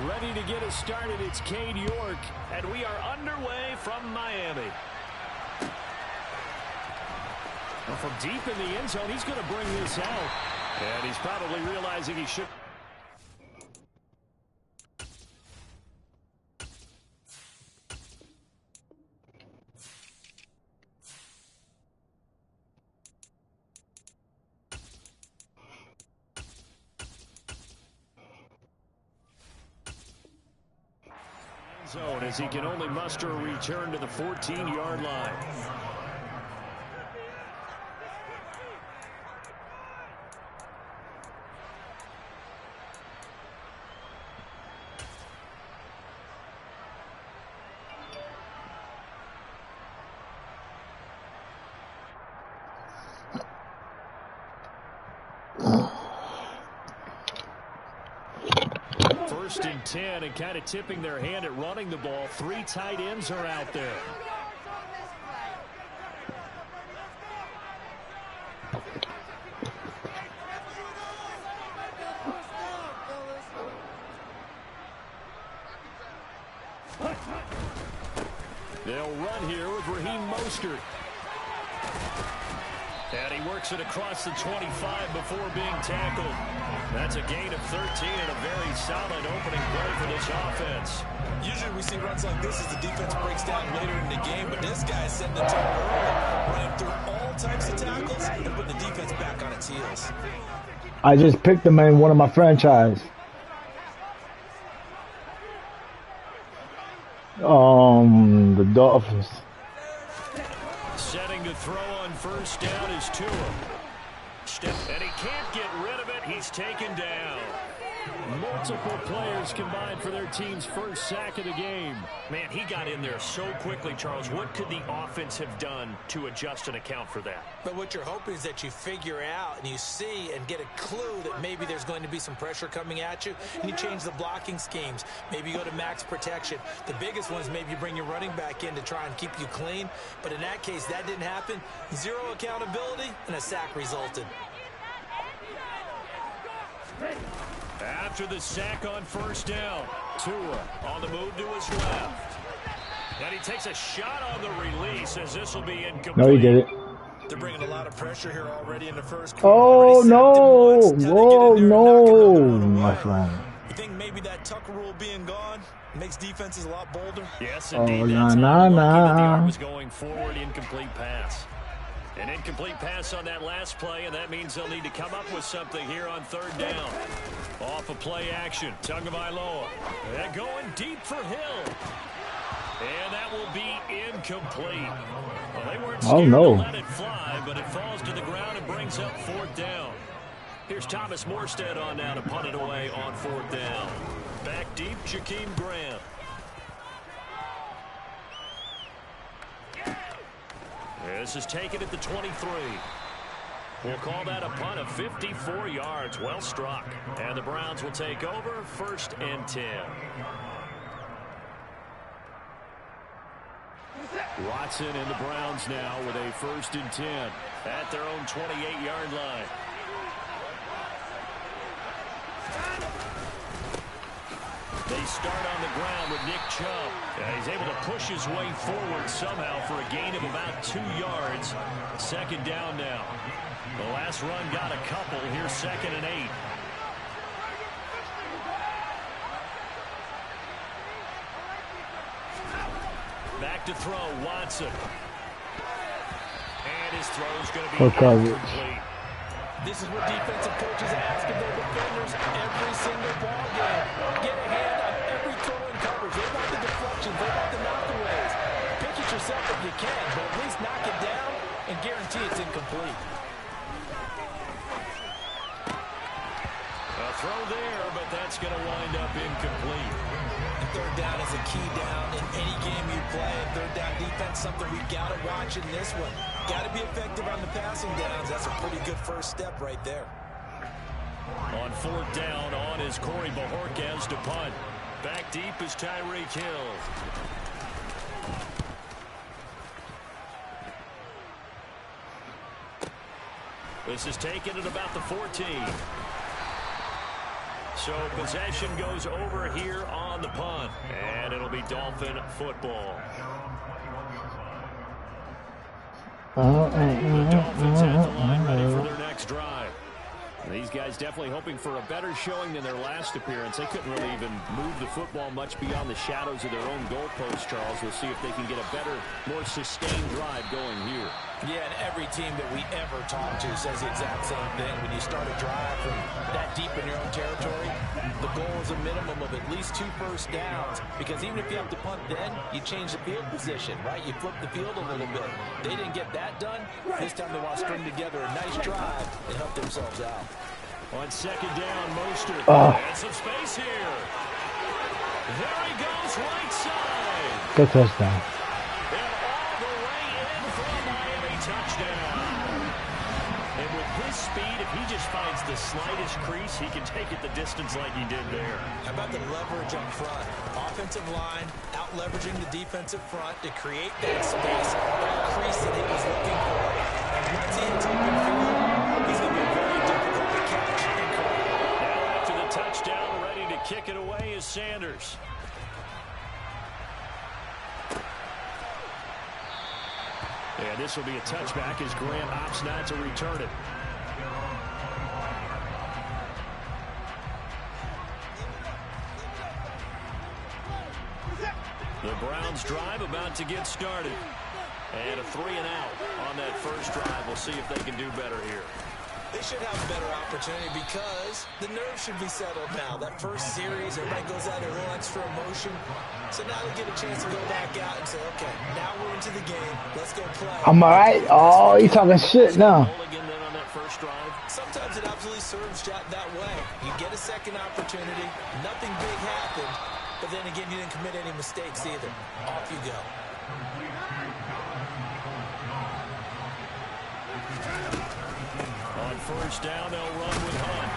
Ready to get us started, it's Cade York. And we are underway from Miami. Well, from deep in the end zone, he's going to bring this out. And he's probably realizing he should. Zone as he can only muster a return to the 14-yard line. First and 10, and kind of tipping their hand at running the ball. 3 tight ends are out there. They'll run here with Raheem Mostert. And he works it across the 25 before being tackled. That's a gain of 13 and a very solid opening play for this offense. Usually we see runs like this as the defense breaks down later in the game, but this guy's setting the tone early, running through all types of tackles and putting the defense back on its heels. I just picked him in one of my franchise. The Dolphins. Setting to throw on first down is Tua. And he can't get rid of it. He's taken down. Multiple players combined for their team's first sack of the game. Man, he got in there so quickly, Charles. What could the offense have done to adjust and account for that? But what you're hoping is that you figure out and you see and get a clue that maybe there's going to be some pressure coming at you, and you change the blocking schemes. Maybe you go to max protection. The biggest one is maybe you bring your running back in to try and keep you clean. But in that case, that didn't happen. Zero accountability, and a sack resulted. After the sack on first down, Tua on the move to his left. And he takes a shot on the release as this will be incomplete. No, he did it. They're bringing a lot of pressure here already in the first quarter. Oh, no. Whoa, no, my friend. You think maybe that Tucker rule being gone makes defenses a lot bolder? Yes, indeed. Oh, The arm was going forward, incomplete pass. An incomplete pass on that last play, and that means they'll need to come up with something here on third down. Off of play action, Tagovailoa. They're going deep for Hill. And that will be incomplete. Well, they weren't scared to let it fly, but it falls to the ground and brings up fourth down. Here's Thomas Morstead on now to punt it away on fourth down. Back deep, Jakeem Grant. This is taken at the 23. We'll call that a punt of 54 yards. Well struck. And the Browns will take over first and 10. Watson and the Browns now with a first and 10 at their own 28-yard line. They start on the ground with Nick Chubb. He's able to push his way forward somehow for a gain of about 2 yards. Second down now. The last run got a couple. Here's second and 8. Back to throw, Watson. And his throw's going to be incomplete. This is what defensive coaches ask of their defenders every single ball game. Get a hand on every throw in coverage. They want the deflections. They want the knockaways. Pick it yourself if you can, but at least knock it down and guarantee it's incomplete. A throw there, but that's going to wind up incomplete. And third down is a key down in any game you play. Third down defense, something we've got to watch in this one. Got to be effective on the passing downs. That's a pretty good first step right there. On fourth down, on is Corey Bajorquez to punt. Back deep is Tyreek Hill. This is taken at about the 14. So possession goes over here on the punt, and it'll be Dolphin football. The Dolphins at the line ready for their next drive. These guys definitely hoping for a better showing than their last appearance. They couldn't really even move the football much beyond the shadows of their own goalpost, Charles. We'll see if they can get a better, more sustained drive going here. Yeah, and every team that we ever talk to says the exact same thing. When you start a drive from that deep in your own territory, the goal is a minimum of at least 2 first downs, because even if you have to punt then, you change the field position, right? You flip the field a little bit. They didn't get that done. This time they want to string together a nice drive and help themselves out. On second down, Mostert. And some space here. There he goes, right side. Good touchdown. And all the way in for a Miami touchdown. And with his speed, if he just finds the slightest crease, he can take it the distance like he did there. How about the leverage up front? Offensive line out leveraging the defensive front to create that space, that crease that he was looking for. And once he hits open field, he's going to be very difficult to catch and correct. Now after the touchdown, ready to kick it away is Sanders. And this will be a touchback as Grant opts not to return it. The Browns drive about to get started. And a 3-and-out on that first drive. We'll see if they can do better here. They should have a better opportunity because the nerves should be settled now. That first series, everybody goes out a little extra emotion. So now they get a chance to go back out and say, okay, now we're into the game. Let's go play. I'm all right. Oh, he's talking shit now. Sometimes it absolutely serves that way. You get a second opportunity. Nothing big happened. But then again, you didn't commit any mistakes either. Off you go. On first down, they'll run with Hunt.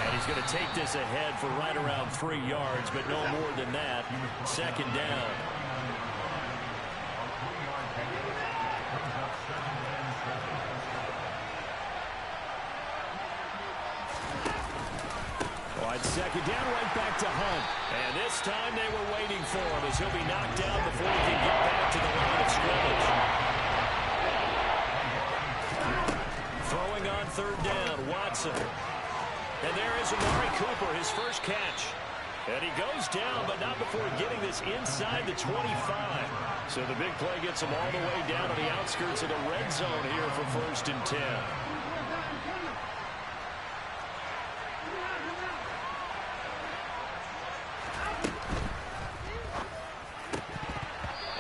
And he's going to take this ahead for right around 3 yards, but no more than that. Second down. On second down, right back to Hunt. And this time they were waiting for him as he'll be knocked down before he can get back to the line of scrimmage. Throwing on third down, Watson. And there is Amari Cooper, his first catch. And he goes down, but not before getting this inside the 25. So the big play gets him all the way down to the outskirts of the red zone here for 1st and 10.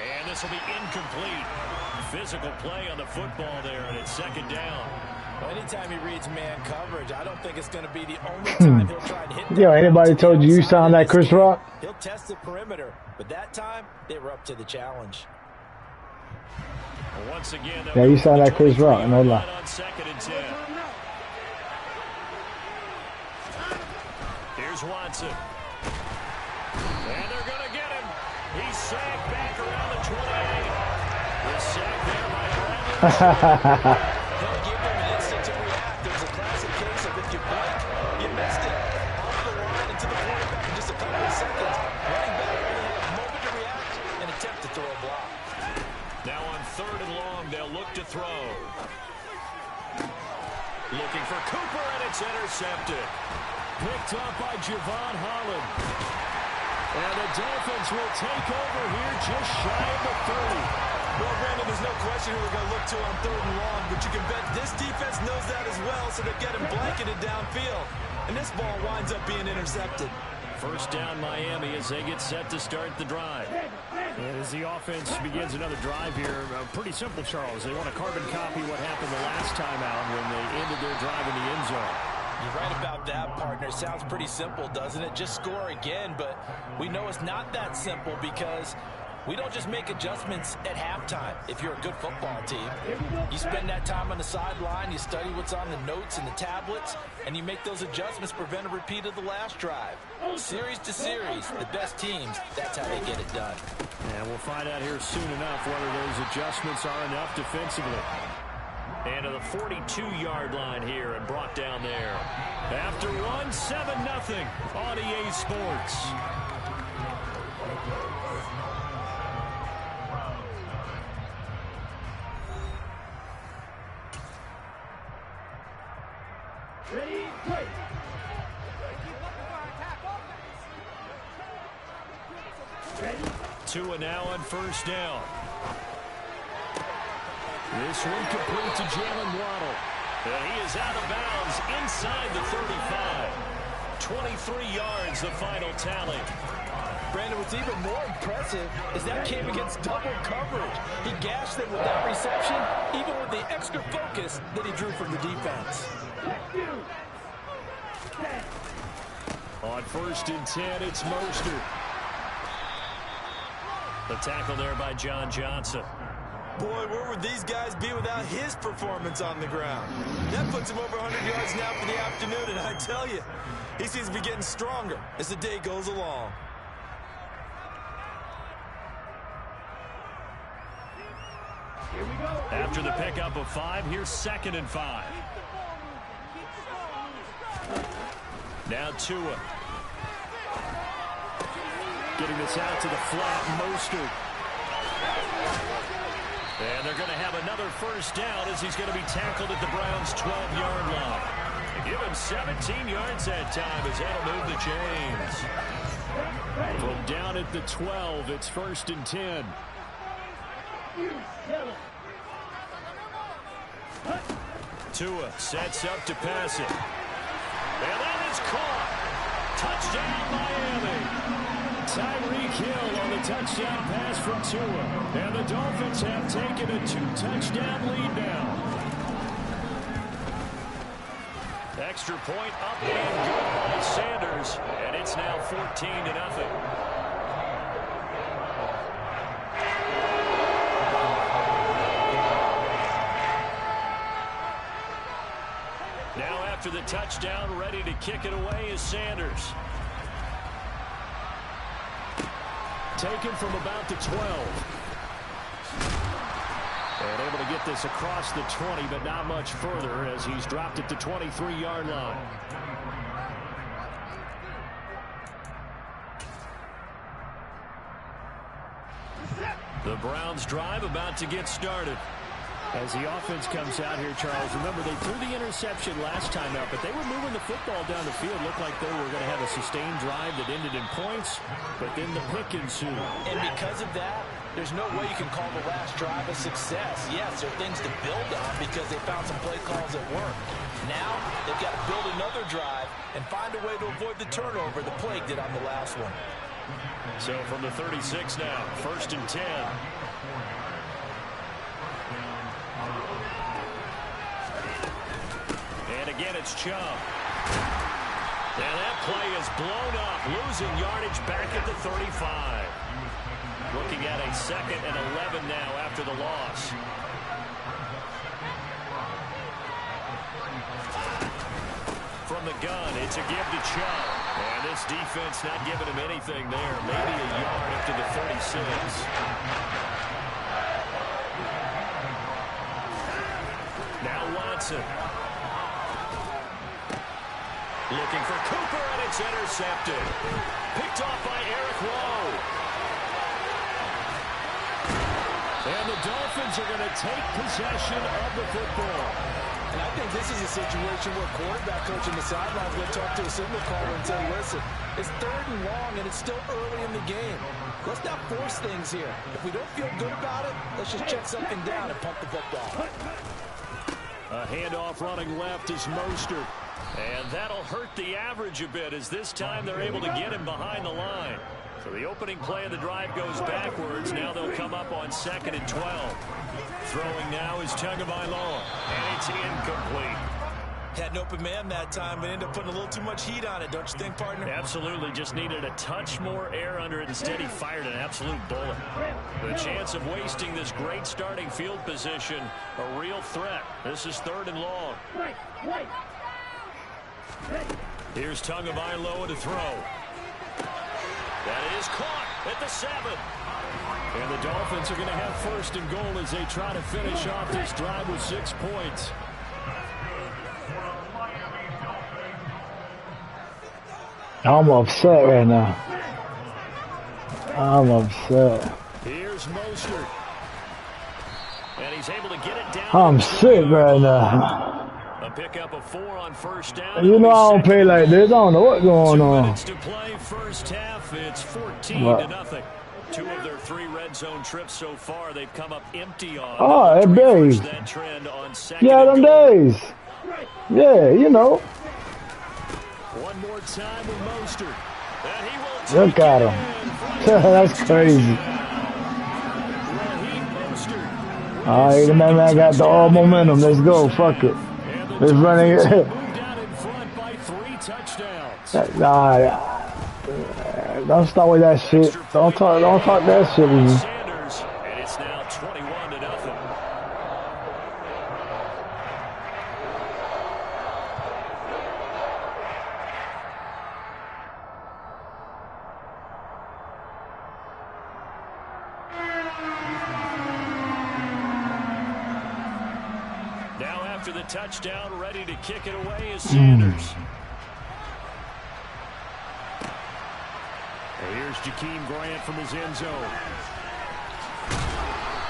And this will be incomplete. Physical play on the football there, and it's second down. Well, anytime he reads man coverage, I don't think it's going to be the only time he'll try and hit. Yo, anybody told you sound like Chris Rock? He'll test the perimeter, but that time they were up to the challenge. Once again, yeah, you sound like Chris Rock, no lie. On second and 10. Here's Watson. And they're going to get him. He's sacked back around the 28. The sack there by Bradley. He'll give them an instant to react. There's a classic case of if you blink, you missed it. Off the line into the quarterback in just a couple of seconds. Running back only had a moment to react and attempt to throw a block. Now on third and long, they'll look to throw. Looking for Cooper, and it's intercepted. Picked up by Javon Holland. And the Dolphins will take over here just shy of the 30. Well, Brandon, there's no question who they're going to look to on third and long, but you can bet this defense knows that as well, so they're getting blanketed downfield. And this ball winds up being intercepted. First down, Miami, as they get set to start the drive. And as the offense begins another drive here, pretty simple, Charles. They want to carbon copy what happened the last time out when they ended their drive in the end zone. You're right about that, partner. Sounds pretty simple, doesn't it? Just score again, but we know it's not that simple because we don't just make adjustments at halftime if you're a good football team. You spend that time on the sideline, you study what's on the notes and the tablets, and you make those adjustments to prevent a repeat of the last drive. Series to series, the best teams, that's how they get it done. And we'll find out here soon enough whether those adjustments are enough defensively. And to the 42-yard line here and brought down there. After one, 7-0 on EA Sports. Ready, play. Tua now on first down. This one complete to Jalen Waddle. And he is out of bounds inside the 35. 23 yards, the final tally. Brandon, what's even more impressive is that came against double coverage. He gashed them with that reception, even with the extra focus that he drew from the defense. On first and 10, it's Mostert. The tackle there by John Johnson. Boy, where would these guys be without his performance on the ground? That puts him over 100 yards now for the afternoon, and I tell you, he seems to be getting stronger as the day goes along. Here we go. After the pickup of 5, here's 2nd and 5. Now Tua. Getting this out to the flat, Mostert. And they're going to have another first down as he's going to be tackled at the Browns' 12-yard line. Give him 17 yards that time as that'll move the chains. From down at the 12, it's 1st and 10. Tua sets up to pass it. And that is caught. Touchdown, Miami. Tyreek Hill on the touchdown pass from Tua. And the Dolphins have taken a 2-touchdown lead now. Extra point up and good by Sanders. And it's now 14-0. Now after the touchdown, ready to kick it away is Sanders. Taken from about the 12. And able to get this across the 20, but not much further as he's dropped it to 23-yard line. The Browns drive about to get started. As the offense comes out here, Charles, remember they threw the interception last time out, but they were moving the football down the field. Looked like they were going to have a sustained drive that ended in points, but then the pick ensued. And because of that, there's no way you can call the last drive a success. Yes, there are things to build on because they found some play calls that worked. Now, they've got to build another drive and find a way to avoid the turnover the plague did on the last one. So from the 36 now, 1st and 10. And again, it's Chubb. And that play is blown up, losing yardage back at the 35. Looking at a 2nd and 11 now after the loss. From the gun, it's a give to Chubb. And this defense not giving him anything there. Maybe a yard up to the 36. Now Watson. Looking for Cooper, and it's intercepted. Picked off by Eric Rowe. And the Dolphins are going to take possession of the football. And I think this is a situation where quarterback coach in the sidelines will talk to a signal caller and say, listen, it's 3rd and long, and it's still early in the game. Let's not force things here. If we don't feel good about it, let's just check something down and pump the football. A handoff running left is Mostert. And that'll hurt the average a bit as this time they're able to get him behind the line. So the opening play of the drive goes backwards. Now they'll come up on 2nd and 12. Throwing now is Tagovailoa. And it's incomplete. Had an open man that time, but ended up putting a little too much heat on it, don't you think, partner? Absolutely. Just needed a touch more air under it. Instead, he fired an absolute bullet. The chance of wasting this great starting field position, a real threat. This is 3rd and long. Here's Tagovailoa to throw. That is caught. at the 7. And the Dolphins are going to have first and goal as they try to finish off this drive with 6 points. I'm upset right now. I'm upset. Here's Mostert. And he's able to get it down. I'm sick right now. A pickup of 4 on first down. You know I don't play like this. I don't know what's going 2 on. minutes to play first half. It's 14-0. 2 of their 3 red zone trips so far, they've come up empty on. Oh, that days. That trend on second. Yeah, them days. Yeah, you know. One more time with Mostert. And he will Look at him. That's crazy. All right, the man got the all momentum. Let's go. Fuck it. Let's run it. Nah, don't start with that shit. Don't talk that shit with me. And it's now 21-0. Now after the touchdown, ready to kick it away is Sanders. Here's Jakeem Grant from his end zone.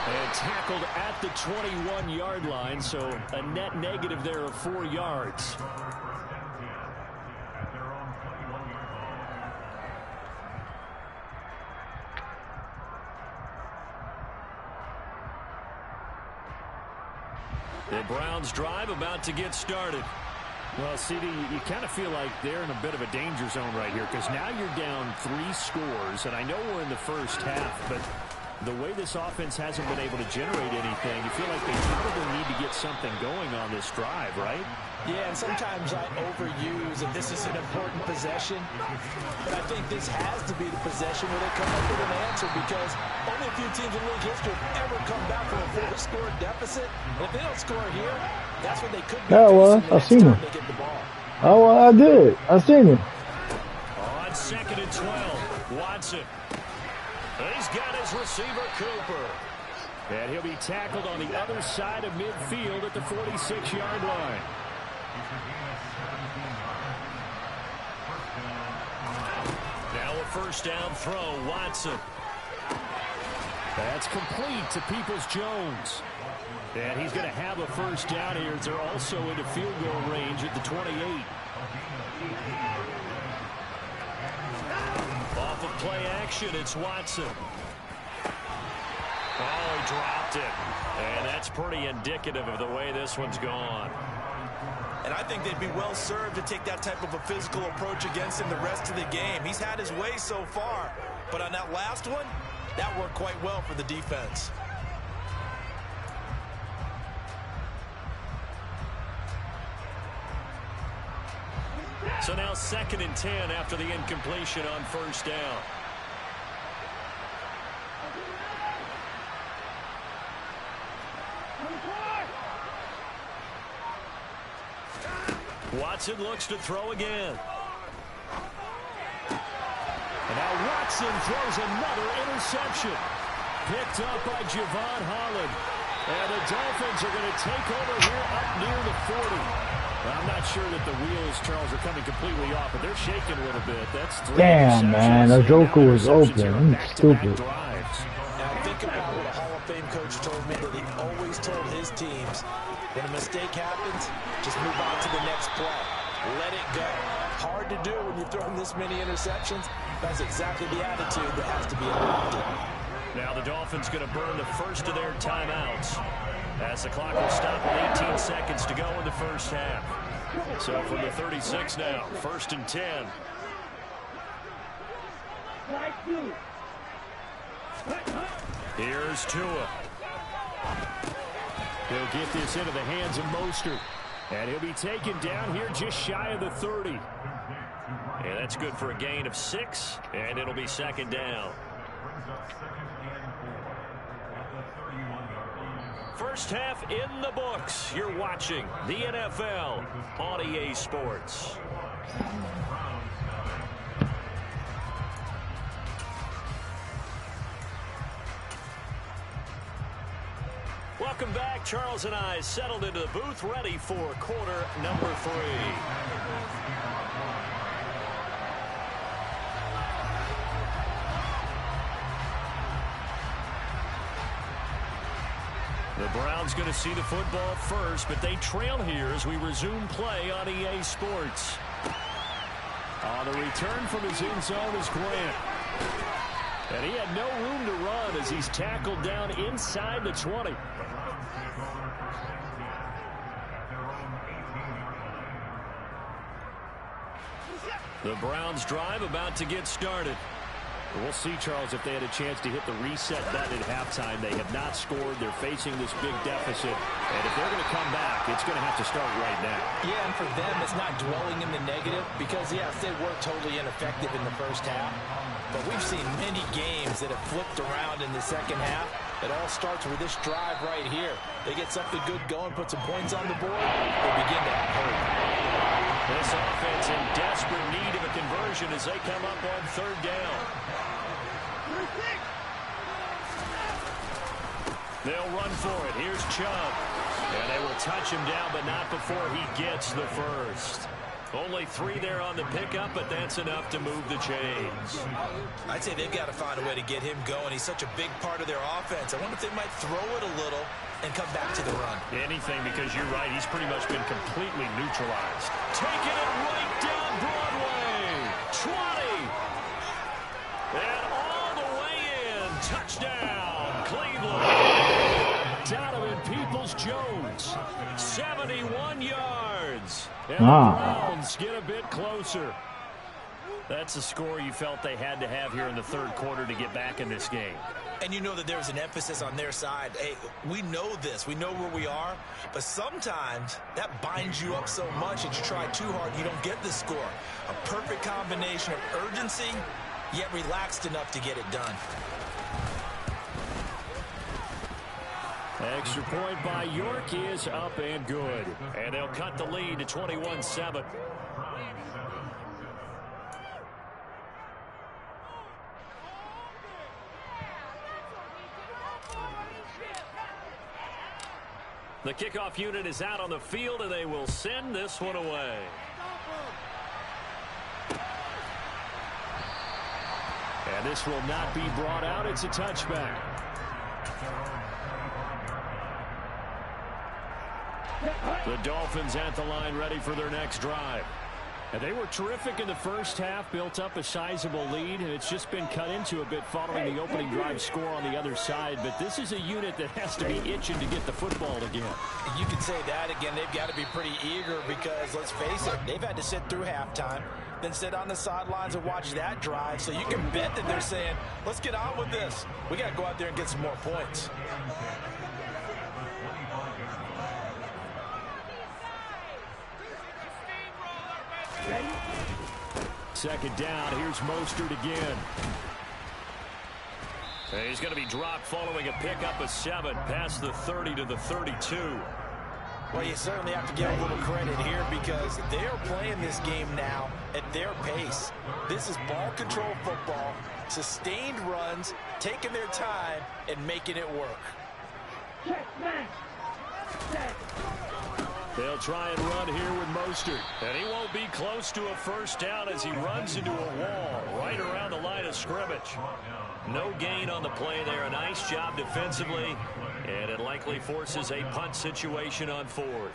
And tackled at the 21-yard line, so a net negative there of 4 yards. The Browns drive about to get started. Well, CD, you kind of feel like they're in a bit of a danger zone right here because now you're down 3 scores, and I know we're in the first half, but the way this offense hasn't been able to generate anything, you feel like they probably need to get something going on this drive, right? Yeah, and sometimes I overuse, and this is an important possession, but I think this has to be the possession where they come up with an answer because only a few teams in league history have ever come back from a 4-score deficit. And if they don't score here, that's what they could be. Yeah, well, I seen him. Oh, well, I did. I seen him. On 2nd and 12, Watson. He's got his receiver, Cooper. And he'll be tackled on the other side of midfield at the 46-yard line. Now a first down throw, Watson. That's complete to Peoples-Jones. And he's going to have a first down here as they're also into field goal range at the 28. Off of play action, it's Watson. Oh, he dropped it. And that's pretty indicative of the way this one's gone. And I think they'd be well served to take that type of a physical approach against him the rest of the game. He's had his way so far. But on that last one, that worked quite well for the defense. So now 2nd and 10 after the incompletion on first down. Watson looks to throw again. And now Watson throws another interception. Picked up by Javon Holland. And the Dolphins are going to take over here up near the 40. I'm not sure that the wheels, Charles, are coming completely off, but they're shaking a little bit. That's 3 Damn, man. The Joker was open. I'm stupid. Now think about what a Hall of Fame coach told me that he always told his teams, when a mistake happens, just move on to the next play. Let it go. Hard to do when you've thrown this many interceptions. That's exactly the attitude that has to be adopted. Now the Dolphins going to burn the first of their timeouts as the clock will stop with 18 seconds to go in the first half. So from the 36 now, 1st and 10. Here's Tua. He'll get this into the hands of Mostert. And he'll be taken down here just shy of the 30. And that's good for a gain of 6, and it'll be 2nd down. First half in the books. You're watching the NFL on EA Sports. Welcome back. Charles and I settled into the booth, ready for quarter number 3. The Browns going to see the football first, but they trail here as we resume play on EA Sports. On the return from his end zone is Grant. And he had no room to run as he's tackled down inside the 20. The Browns drive about to get started. We'll see, Charles, if they had a chance to hit the reset button at halftime. They have not scored. They're facing this big deficit. And if they're going to come back, it's going to have to start right now. Yeah, and for them, it's not dwelling in the negative because, yes, they were totally ineffective in the first half. But we've seen many games that have flipped around in the second half. It all starts with this drive right here. They get something good going, put some points on the board, they begin to have hope. This offense in desperate need of a conversion as they come up on third down. They'll run for it. Here's Chubb. And they will touch him down, but not before he gets the first. Only 3 there on the pickup, but that's enough to move the chains. I'd say they've got to find a way to get him going. He's such a big part of their offense. I wonder if they might throw it a little and come back to the run. Anything, because you're right. He's pretty much been completely neutralized. Taking it right down Broadway. 20. And all the way in. Touchdown, Cleveland. Donovan Peoples-Jones. 71 yards. And the Browns get a bit closer. That's a score you felt they had to have here in the third quarter to get back in this game. And you know that there's an emphasis on their side. Hey, we know this. We know where we are. But sometimes that binds you up so much that you try too hard, you don't get the score. A perfect combination of urgency, yet relaxed enough to get it done. Extra point by York is up and good. And they'll cut the lead to 21-7. The kickoff unit is out on the field, and they will send this one away. And this will not be brought out. It's a touchback. The Dolphins at the line, ready for their next drive. And they were terrific in the first half, built up a sizable lead, and it's just been cut into a bit following the opening drive score on the other side. But this is a unit that has to be itching to get the football again. You could say that again. They've got to be pretty eager because, let's face it, they've had to sit through halftime, then sit on the sidelines and watch that drive. So you can bet that they're saying, let's get on with this. We got to go out there and get some more points. Second down. Here's Mostert again. And he's going to be dropped following a pickup of 7 past the 30 to the 32. Well, you certainly have to give a little credit here because they are playing this game now at their pace. This is ball control football, sustained runs, taking their time, and making it work. They'll try and run here with Mostert. And he won't be close to a first down as he runs into a wall right around the line of scrimmage. No gain on the play there. A nice job defensively. And it likely forces a punt situation on 4th.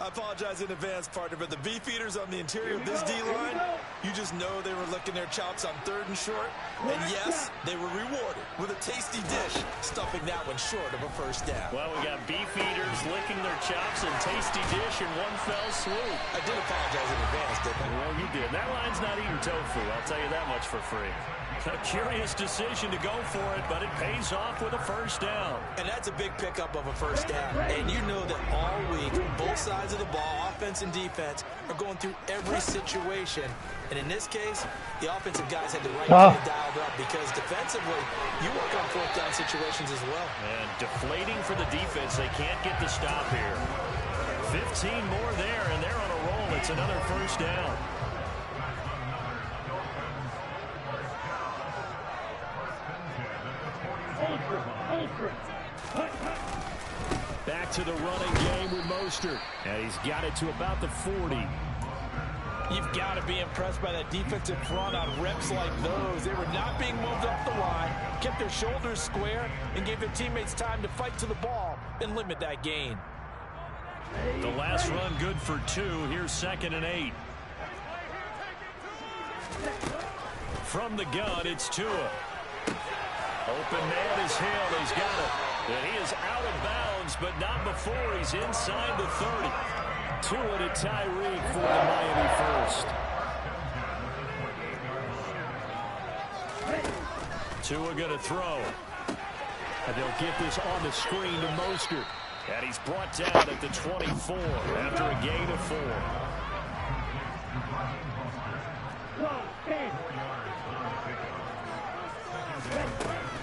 I apologize in advance, partner, but the beefeaters on the interior of this D-line, you just know they were licking their chops on 3rd and short. And yes, they were rewarded with a tasty dish, stuffing that one short of a first down. Well, we got beefeaters licking their chops and tasty dish in one fell swoop. I did apologize in advance, didn't I? Well, you did. That line's not eating tofu, I'll tell you that much for free. A curious decision to go for it, but it pays off with a first down. And that's a big pickup of a first down. And you know that all week, both sides of the ball, offense and defense, are going through every situation. And in this case, the offensive guys had the right play dialed up because defensively, you work on 4th down situations as well. And deflating for the defense. They can't get the stop here. 15 more there, and they're on a roll. It's another first down. to the running game with Mostert. And he's got it to about the 40. You've got to be impressed by that defensive front on reps like those. They were not being moved up the line, kept their shoulders square, and gave their teammates time to fight to the ball and limit that gain. The last run good for 2. Here's 2nd and 8. From the gun, it's Tua. Open man is Hill. He's got it. And he is out of bounds, but not before he's inside the 30. Tua to Tyreek for the Miami first. Tua going to throw. And they'll get this on the screen to Mostert. And he's brought down at the 24 after a gain of 4.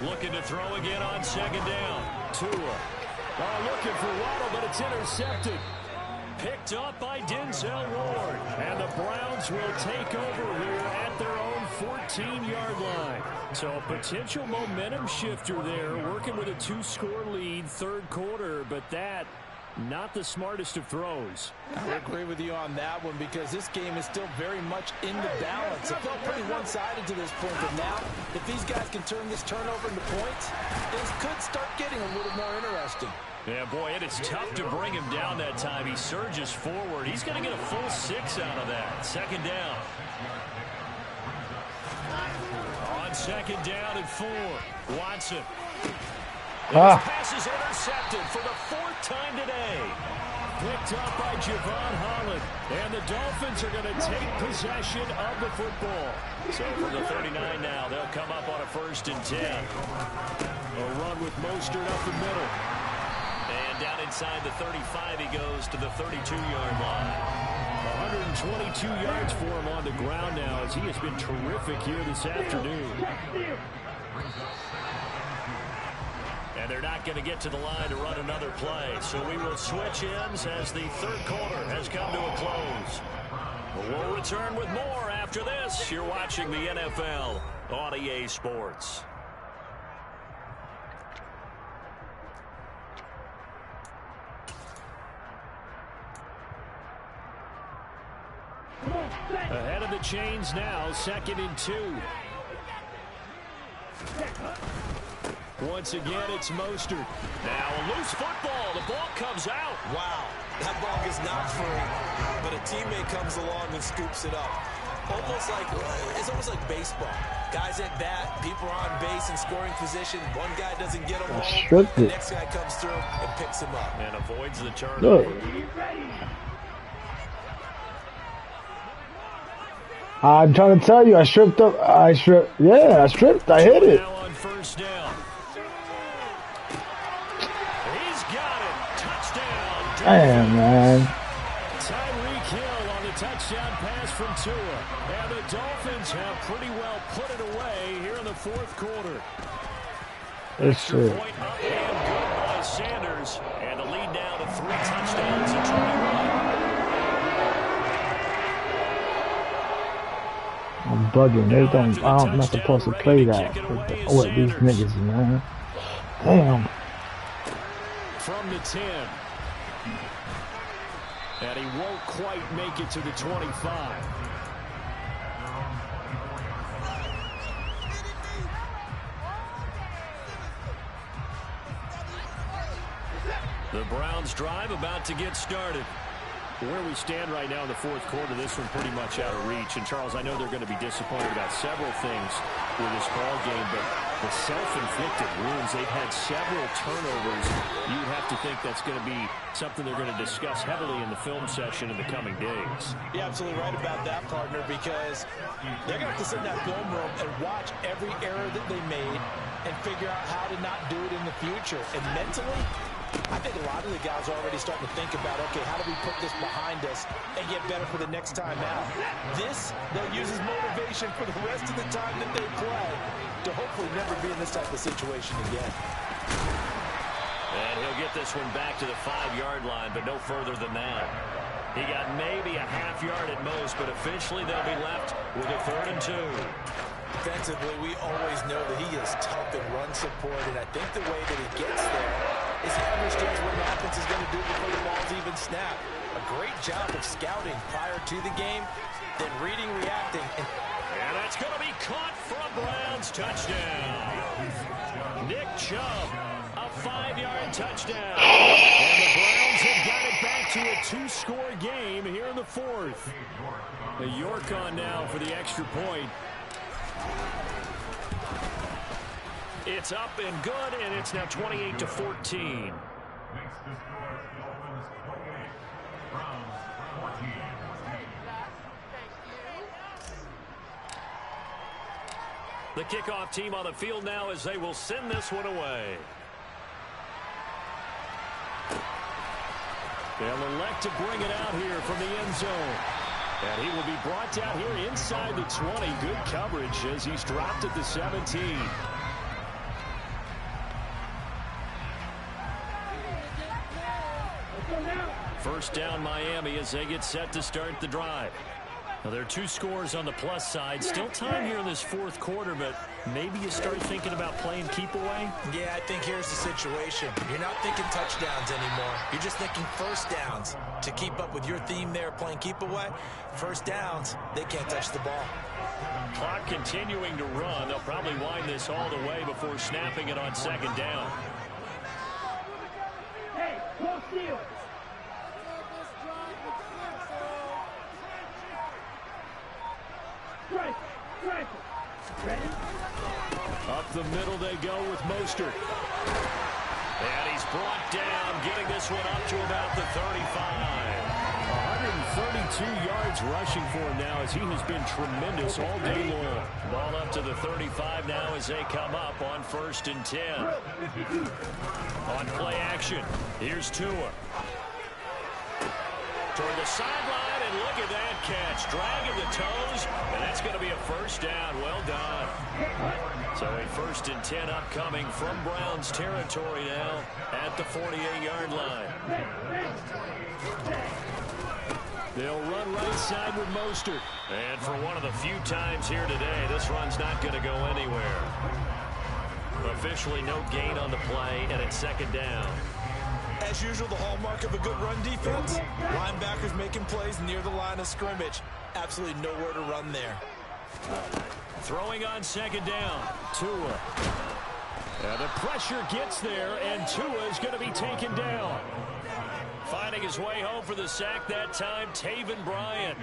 Looking to throw again on 2nd down. Tua. Looking for Waddle, but it's intercepted. Picked up by Denzel Ward. And the Browns will take over here at their own 14-yard line. So a potential momentum shifter there, working with a 2-score lead, 3rd quarter, but that, not the smartest of throws. I would agree with you on that one because this game is still very much in the balance. It felt pretty one-sided to this point, but now, if these guys can turn this turnover into points, things could start getting a little more interesting. Yeah, boy, it is tough to bring him down that time. He surges forward. He's going to get a full 6 out of that. 2nd down. On 2nd down and 4. Watson. His pass is intercepted for the 4th time today. Picked up by Javon Holland. And the Dolphins are going to take possession of the football. So from the 39 now, they'll come up on a 1st and 10. A run with Mostert up the middle. And down inside the 35, he goes to the 32-yard line. 122 yards for him on the ground now as he has been terrific here this afternoon. And they're not going to get to the line to run another play. So we will switch ends as the 3rd quarter has come to a close. We'll return with more after this. You're watching the NFL on EA Sports. Ahead of the chains now, 2nd and 2. Once again, it's Mostert. Now a loose football. The ball comes out. Wow, that ball is not free, but a teammate comes along and scoops it up. It's almost like baseball. Guys at bat, people are on base in scoring position. One guy doesn't get them all. The next guy comes through and picks him up. And avoids the turnover. I'm trying to tell you, I stripped up. I hit it. Now on 1st down. He's got it. Touchdown. Damn, man. Tyreek Hill on the touchdown pass from Tua. And the Dolphins have pretty well put it away here in the 4th quarter. Extra point up and good by Sanders. And the lead now to 3 touchdowns and 21. I'm bugging. I'm not supposed to play that with these niggas, man. Damn. From the 10. And he won't quite make it to the 25. The Browns drive about to get started. Where we stand right now in the 4th quarter, this one pretty much out of reach. And, Charles, I know they're going to be disappointed about several things with this ball game, but the self-inflicted wounds, they've had several turnovers. You'd have to think that's going to be something they're going to discuss heavily in the film session in the coming days. You're absolutely right about that, partner, because they're going to have to sit in that film room and watch every error that they made and figure out how to not do it in the future. And mentally, I think a lot of the guys are already starting to think about, okay, how do we put this behind us and get better for the next time out? This, they'll use as motivation for the rest of the time that they play to hopefully never be in this type of situation again. And he'll get this one back to the 5-yard line, but no further than that. He got maybe a half yard at most, but officially they'll be left with a 3rd and 2. Defensively, we always know that he is tough in run support, and I think the way that he gets there is he understands what an offense is going to do before the ball's even snapped. A great job of scouting prior to the game, then reading, reacting, and that's going to be caught from Browns. Touchdown. Nick Chubb, a 5-yard touchdown. And the Browns have got it back to a 2-score game here in the 4th. The York on now for the extra point. It's up and good, and it's now 28-14. The kickoff team on the field now as they will send this one away. They'll elect to bring it out here from the end zone. And he will be brought down here inside the 20. Good coverage as he's dropped at the 17. First down Miami as they get set to start the drive. Now, there are 2 scores on the plus side. Still time here in this 4th quarter, but maybe you start thinking about playing keep away? Yeah, I think here's the situation. You're not thinking touchdowns anymore. You're just thinking first downs. To keep up with your theme there, playing keep away, first downs, they can't touch the ball. Clock continuing to run. They'll probably wind this all the way before snapping it on 2nd down. Hey, close steal. Ready? Up the middle they go with Mostert. And he's brought down, getting this one up to about the 35. 132 yards rushing for him now as he has been tremendous all day long. Ball up to the 35 now as they come up on 1st and 10. On play action, here's Tua. Toward the sideline, and look at that catch. Dragging the toes, and that's going to be a first down. Well done. So a 1st and 10 upcoming from Browns territory now at the 48-yard line. They'll run right side with Mostert. And for one of the few times here today, this run's not going to go anywhere. Officially no gain on the play, and it's 2nd down. As usual, the hallmark of a good run defense, linebackers making plays near the line of scrimmage. Absolutely nowhere to run there. Throwing on 2nd down, Tua. And the pressure gets there, and Tua is going to be taken down. Finding his way home for the sack that time, Taven Bryan.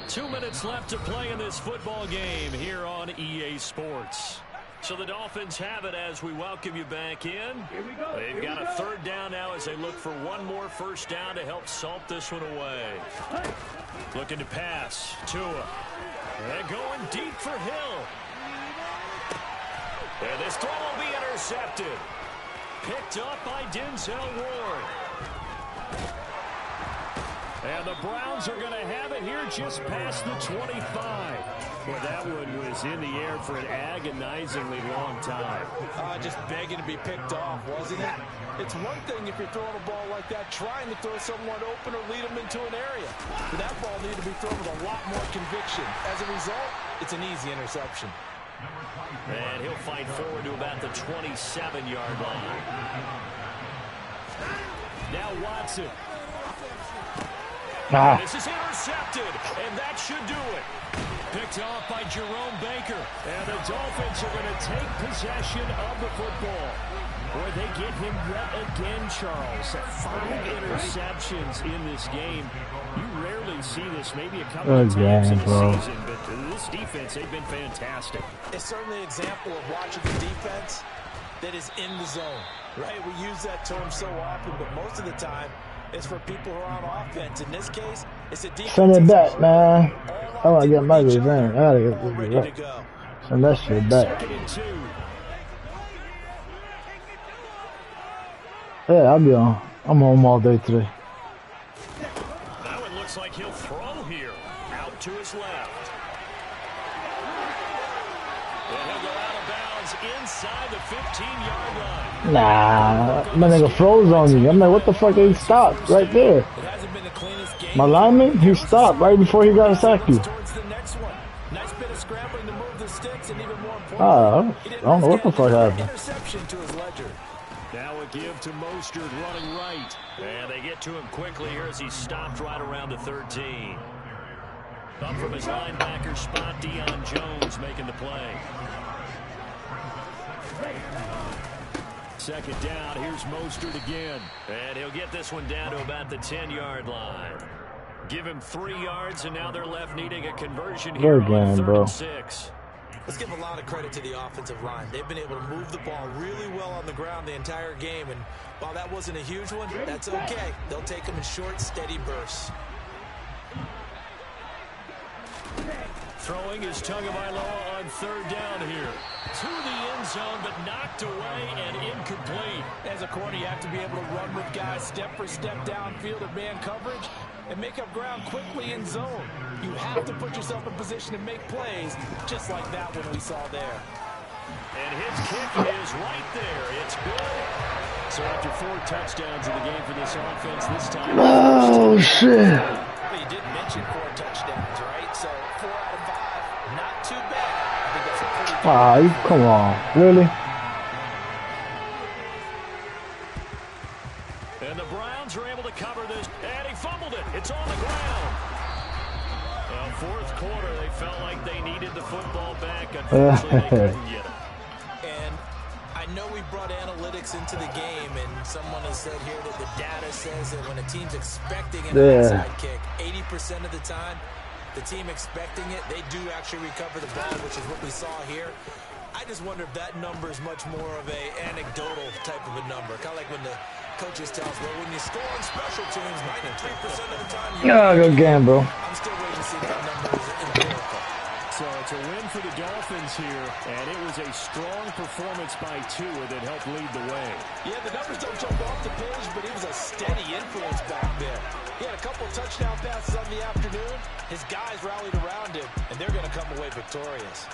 2 minutes left to play in this football game here on EA Sports. So the Dolphins have it as we welcome you back in. They've got a 3rd down now as they look for one more first down to help salt this one away. Looking to pass. Tua. And going deep for Hill. And this throw will be intercepted. Picked up by Denzel Ward. And the Browns are going to have it here just past the 25. Well, that one was in the air for an agonizingly long time. Just begging to be picked off, wasn't it? It's one thing if you're throwing a ball like that, trying to throw someone open or lead them into an area. But that ball needed to be thrown with a lot more conviction. As a result, it's an easy interception. And he'll fight forward to about the 27-yard line. Now Watson. This is intercepted, and that should do it. Picked off by Jerome Baker. And the Dolphins are going to take possession of the football. Boy, they get him yet again, Charles. 5 interceptions in this game. You rarely see this, maybe a couple of times in the season, but this defense, they've been fantastic. It's certainly an example of watching a defense that is in the zone, right? We use that term so often, but most of the time, it's for people who are on offense. In this case, it's a defense. Send it back, man. I want to get my revenge. I gotta get this ready to go. Send that shit back. Yeah, I'll be on. I'm home all day today. That one looks like he'll throw here. Out to his left. And he'll go out of bounds inside the 15-yard line. Nah, my nigga froze on me. I'm like, what the fuck? He stopped right there. My lineman, he stopped right before he got sacked. sticks, and even more importantly, I don't know what the fuck happened. Interception to his ledger. Now a to Mostert running right. And they get to him quickly here as he's stopped right around the 13. Up from his linebacker spot, Deion Jones making the play. Second down, here's Mostert again. And he'll get this one down to about the 10-yard line. Give him 3 yards, and now they're left needing a conversion here on 3rd and 6. Let's give a lot of credit to the offensive line. They've been able to move the ball really well on the ground the entire game, and while that wasn't a huge one, that's okay. They'll take them in short, steady bursts. Throwing is Tagovailoa on 3rd down here. To the end zone, but knocked away and incomplete. As a corner, you have to be able to run with guys step for step downfield in man coverage and make up ground quickly in zone. You have to put yourself in position to make plays, just like that one we saw there. And his kick is right there. It's good. So after 4 touchdowns in the game for this offense, this time... Oh, shit. Well, you didn't mention 4 touchdowns, right? So 4 out of 5, not too bad. I think that's a pretty good... Come on. Really? And the Browns are able to cover this. And he fumbled it. It's on the ground. Well, 4th quarter, they felt like they needed the football back. Unfortunately, they couldn't get it. And I know we brought analytics into the game, and someone has said here that the data says that when a team's expecting an onside kick, 80% of the time, the team expecting it, they do actually recover the ball, which is what we saw here. I just wonder if that number is much more of a anecdotal type of a number. Kind of like when the coaches tell us, well, when you score on special teams, 93% of the time, Good game, bro. I'm still waiting to see if that number is empirical. So it's a win for the Dolphins here, and it was a strong performance by Tua that helped lead the way. Yeah, the numbers don't jump off the page, but he was a steady influence back there. He had a couple touchdown passes on the afternoon. His guys rallied around him, and they're going to come away victorious.